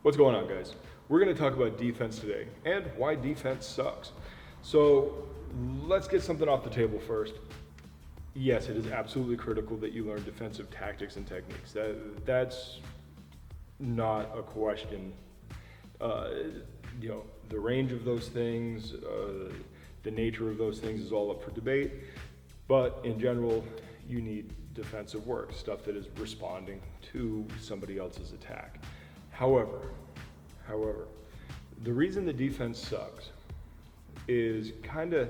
What's going on, guys? We're going to talk about defense today and why defense sucks. So let's get something off the table first. Yes, it is absolutely critical that you learn defensive tactics and techniques. That's not a question. The range of those things, the nature of those things is all up for debate. But in general, you need defensive work, stuff that is responding to somebody else's attack. However, the reason the defense sucks is kind of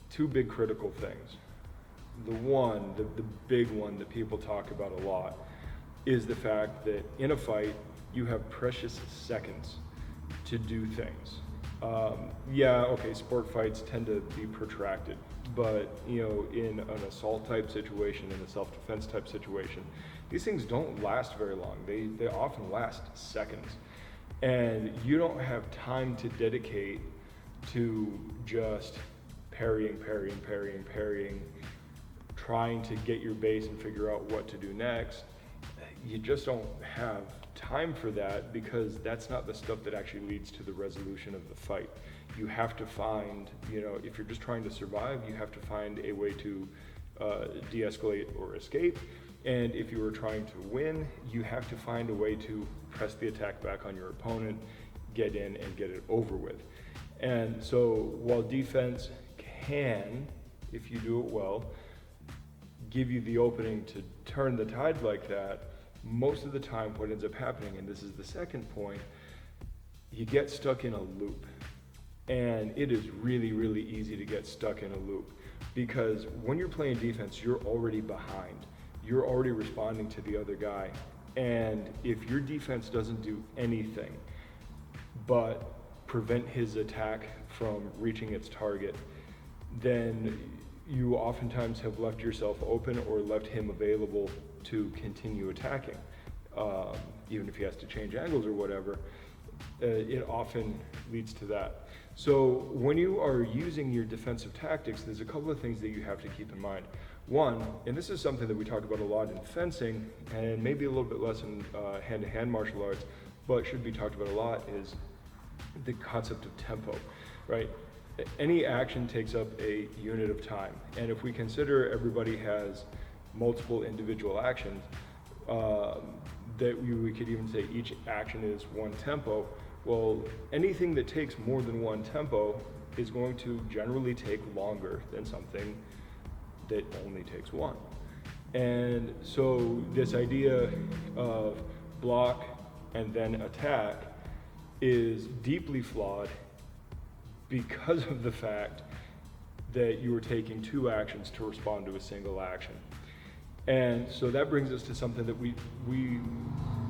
two big critical things. The big one that people talk about a lot is the fact that in a fight, you have precious seconds to do things. Sport fights tend to be protracted, but in an assault type situation, in a self-defense type situation, these things don't last very long. They often last seconds. And you don't have time to dedicate to just parrying, trying to get your base and figure out what to do next. You just don't have time for that because that's not the stuff that actually leads to the resolution of the fight. You have to find, if you're just trying to survive, you have to find a way to de-escalate or escape. And if you are trying to win, you have to find a way to press the attack back on your opponent, get in and get it over with. And so while defense can, if you do it well, give you the opening to turn the tide like that, most of the time what ends up happening, and this is the second point, you get stuck in a loop. And it is really, really easy to get stuck in a loop because when you're playing defense, you're already behind. You're already responding to the other guy. And if your defense doesn't do anything but prevent his attack from reaching its target, then you oftentimes have left yourself open or left him available to continue attacking. Even if he has to change angles or whatever, it often leads to that. So when you are using your defensive tactics, there's a couple of things that you have to keep in mind. One, and this is something that we talk about a lot in fencing and maybe a little bit less in hand-to-hand martial arts, but should be talked about a lot, is the concept of tempo, right? Any action takes up a unit of time. And if we consider everybody has multiple individual actions, that we could even say each action is one tempo. Well, anything that takes more than one tempo is going to generally take longer than something that only takes one. And so this idea of block and then attack is deeply flawed because of the fact that you are taking two actions to respond to a single action. And so that brings us to something that we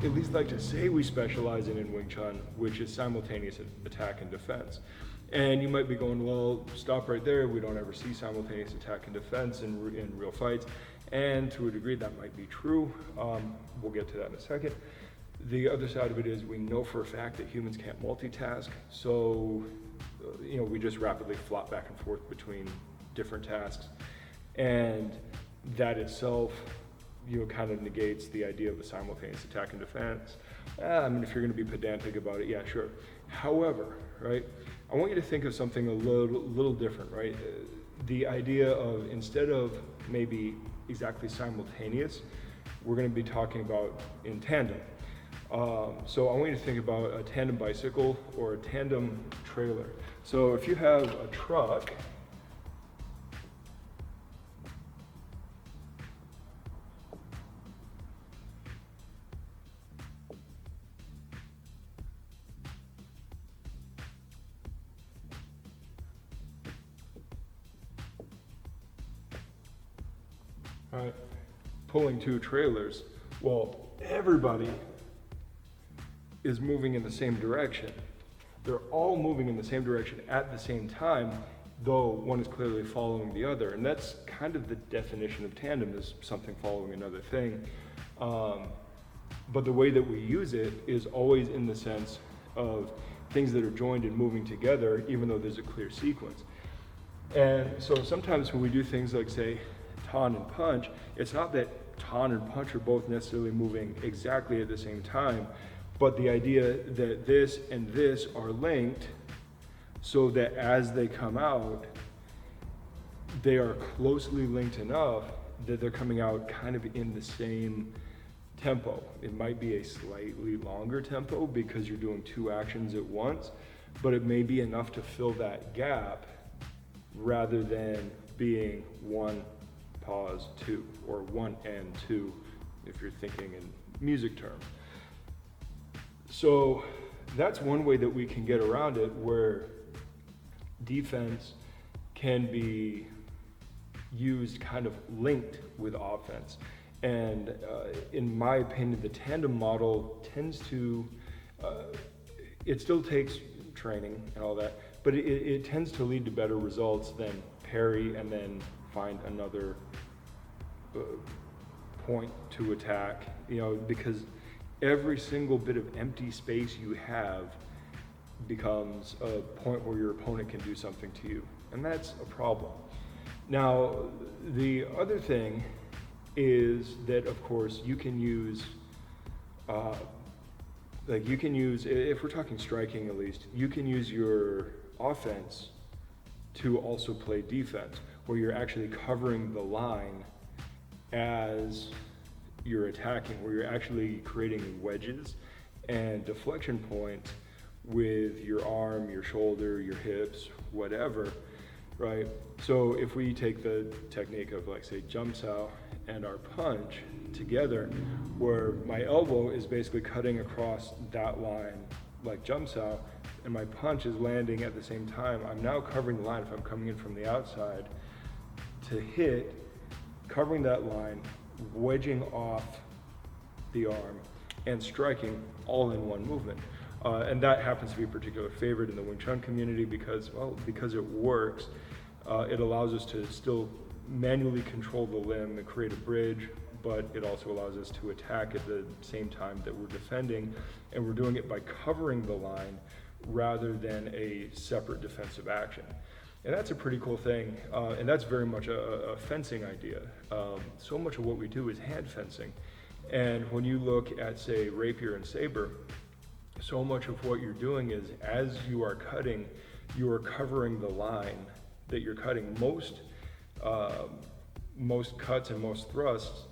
at least like to say we specialize in Wing Chun, which is simultaneous attack and defense. And you might be going, well, stop right there. We don't ever see simultaneous attack and defense in real fights. And to a degree, that might be true. We'll get to that in a second. The other side of it is we know for a fact that humans can't multitask. So, we just rapidly flop back and forth between different tasks. And that itself, kind of negates the idea of a simultaneous attack and defense. If you're going to be pedantic about it, yeah, sure. However, right, I want you to think of something a little different, right? The idea of instead of maybe exactly simultaneous, we're going to be talking about in tandem. So I want you to think about a tandem bicycle or a tandem trailer. So if you have a truck, right, pulling two trailers, well, everybody is moving in the same direction. They're all moving in the same direction at the same time, though one is clearly following the other. And that's kind of the definition of tandem, is something following another thing. But the way that we use it is always in the sense of things that are joined and moving together, even though there's a clear sequence. And so sometimes when we do things like, say, Tan and punch, it's not that Tan and punch are both necessarily moving exactly at the same time. But the idea that this and this are linked so that as they come out, they are closely linked enough that they're coming out kind of in the same tempo. It might be a slightly longer tempo because you're doing two actions at once, but it may be enough to fill that gap rather than being one, pause, two, or one and two, if you're thinking in music terms. So that's one way that we can get around it, where defense can be used kind of linked with offense. And in my opinion, the tandem model tends to, it still takes training and all that, but it tends to lead to better results than parry and then find another point to attack, because every single bit of empty space you have becomes a point where your opponent can do something to you, and that's a problem. Now, the other thing is that, of course, you can use, if we're talking striking at least, you can use your offense to also play defense, where you're actually covering the line as you're attacking, where you're actually creating wedges and deflection points with your arm, your shoulder, your hips, whatever, right? So if we take the technique of, like, say, jump sao and our punch together, where my elbow is basically cutting across that line like jump sao, and my punch is landing at the same time, I'm now covering the line if I'm coming in from the outside to hit, covering that line, wedging off the arm, and striking all in one movement. And that happens to be a particular favorite in the Wing Chun community because it works. It allows us to still manually control the limb and create a bridge, but it also allows us to attack at the same time that we're defending, and we're doing it by covering the line rather than a separate defensive action. And that's a pretty cool thing, and that's very much a fencing idea. So much of what we do is hand fencing, and when you look at, say, rapier and saber, so much of what you're doing is, as you are cutting, you are covering the line that you're cutting. Most cuts and most thrusts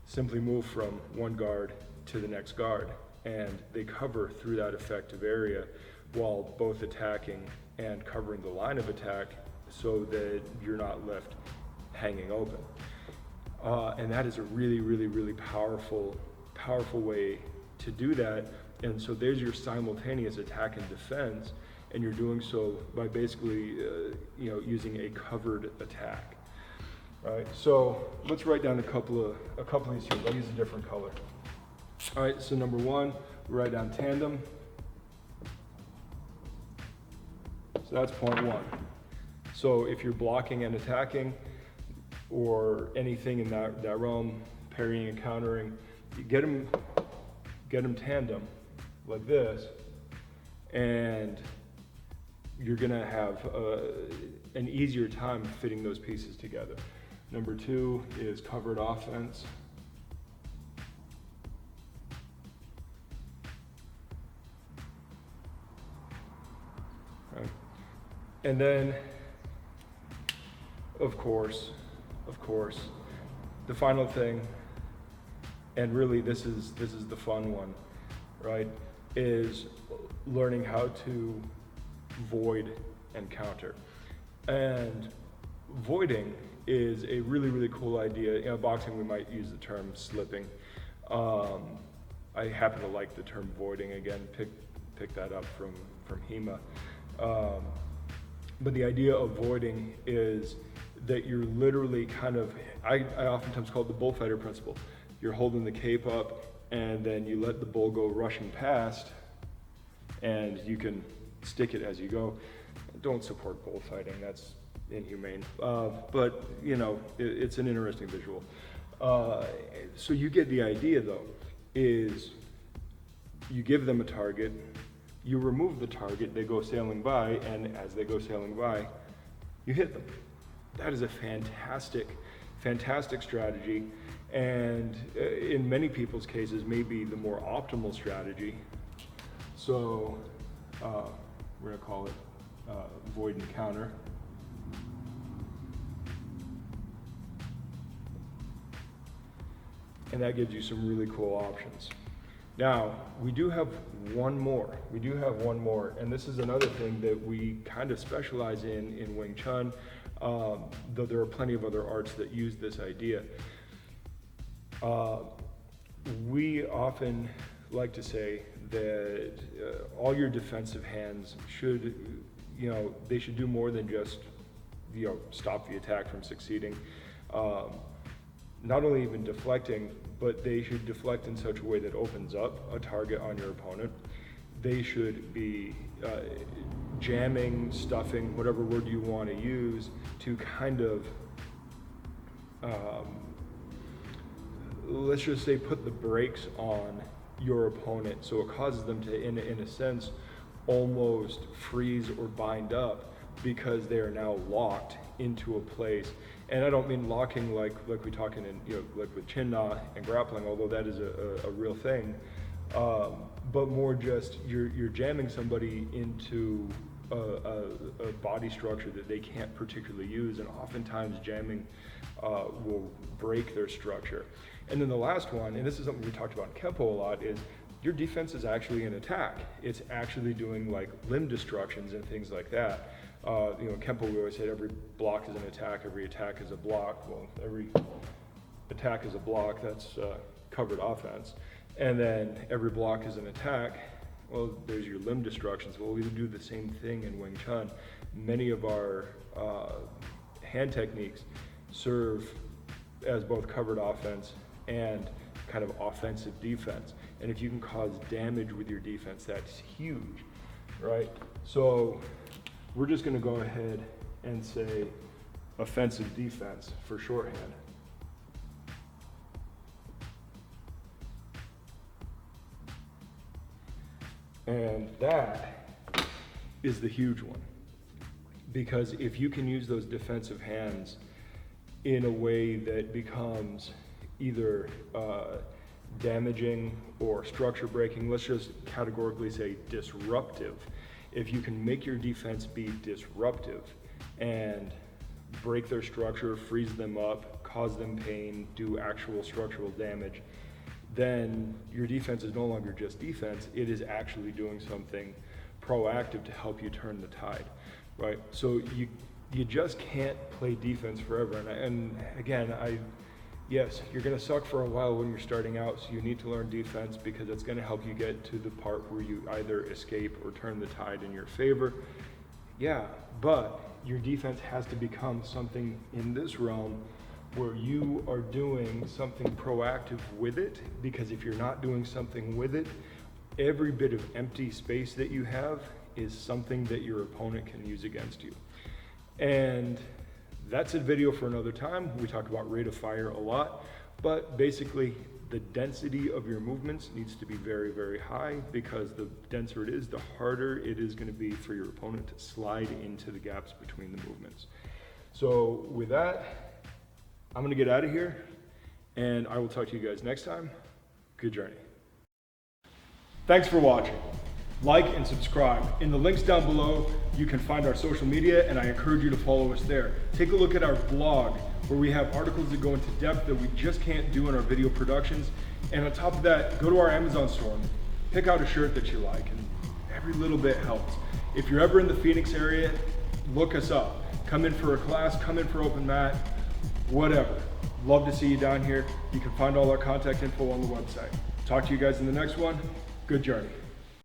simply move from one guard to the next guard, and they cover through that effective area while both attacking and covering the line of attack so that you're not left hanging open. And that is a really, really, really powerful way to do that. And so there's your simultaneous attack and defense, and you're doing so by basically, using a covered attack. All right, so let's write down a couple of these here. I'll use a different color. All right, so number one, we write down tandem. So that's point one. So if you're blocking and attacking, or anything in that realm, parrying and countering, you get them tandem like this, and you're gonna have an easier time fitting those pieces together. Number two is covered offense. Right. And then, of course, the final thing, and really this is the fun one, right, is learning how to void and counter. And voiding is a really, really cool idea. In boxing, we might use the term slipping. I happen to like the term voiding. Again, pick that up from HEMA. But the idea of voiding is that you're literally kind of, I oftentimes call it the bullfighter principle. You're holding the cape up, and then you let the bull go rushing past, and you can stick it as you go. Don't support bullfighting, that's inhumane. But it's an interesting visual. So you get the idea though, is you give them a target, you remove the target, they go sailing by, and as they go sailing by, you hit them. That is a fantastic strategy, and in many people's cases, maybe the more optimal strategy So we're gonna call it void encounter. And that gives you some really cool options. Now, we do have one more. And this is another thing that we kind of specialize in Wing Chun, though there are plenty of other arts that use this idea. We often like to say that all your defensive hands should, they should do more than just, stop the attack from succeeding. Not only even deflecting, but they should deflect in such a way that opens up a target on your opponent. They should be jamming, stuffing, whatever word you want to use, to kind of, let's just say, put the brakes on your opponent, so it causes them to, in a sense, almost freeze or bind up, because they are now locked into a place. And I don't mean locking like we talking in, like with Chin Na and grappling, although that is a real thing, but more just you're jamming somebody into a body structure that they can't particularly use, and oftentimes jamming will break their structure. And then the last one, and this is something we talked about in Kempo a lot, is your defense is actually an attack. It's actually doing like limb destructions and things like that. In Kempo we always say every block is an attack, every attack is a block. Well, every attack is a block, that's covered offense. And then every block is an attack. Well, there's your limb destructions. Well, we do the same thing in Wing Chun. Many of our hand techniques serve as both covered offense and kind of offensive defense. And if you can cause damage with your defense, that's huge, right? So we're just gonna go ahead and say offensive defense for shorthand. And that is the huge one. Because if you can use those defensive hands in a way that becomes either damaging or structure breaking, let's just categorically say disruptive. If you can make your defense be disruptive and break their structure, freeze them up, cause them pain, do actual structural damage, then your defense is no longer just defense, it is actually doing something proactive to help you turn the tide, right? So you just can't play defense forever. And again, yes, you're gonna suck for a while when you're starting out, so you need to learn defense because it's gonna help you get to the part where you either escape or turn the tide in your favor. Yeah, but your defense has to become something in this realm where you are doing something proactive with it, because if you're not doing something with it, every bit of empty space that you have is something that your opponent can use against you. And that's a video for another time. We talk about rate of fire a lot, but basically the density of your movements needs to be very, very high, because the denser it is, the harder it is going to be for your opponent to slide into the gaps between the movements. So with that, I'm going to get out of here, and I will talk to you guys next time. Good journey. Thanks for watching. Like and subscribe. In the links down below, you can find our social media, and I encourage you to follow us there. Take a look at our blog, where we have articles that go into depth that we just can't do in our video productions. And on top of that, go to our Amazon store and pick out a shirt that you like, and every little bit helps. If you're ever in the Phoenix area, look us up. Come in for a class, come in for open mat, whatever. Love to see you down here. You can find all our contact info on the website. Talk to you guys in the next one. Good journey.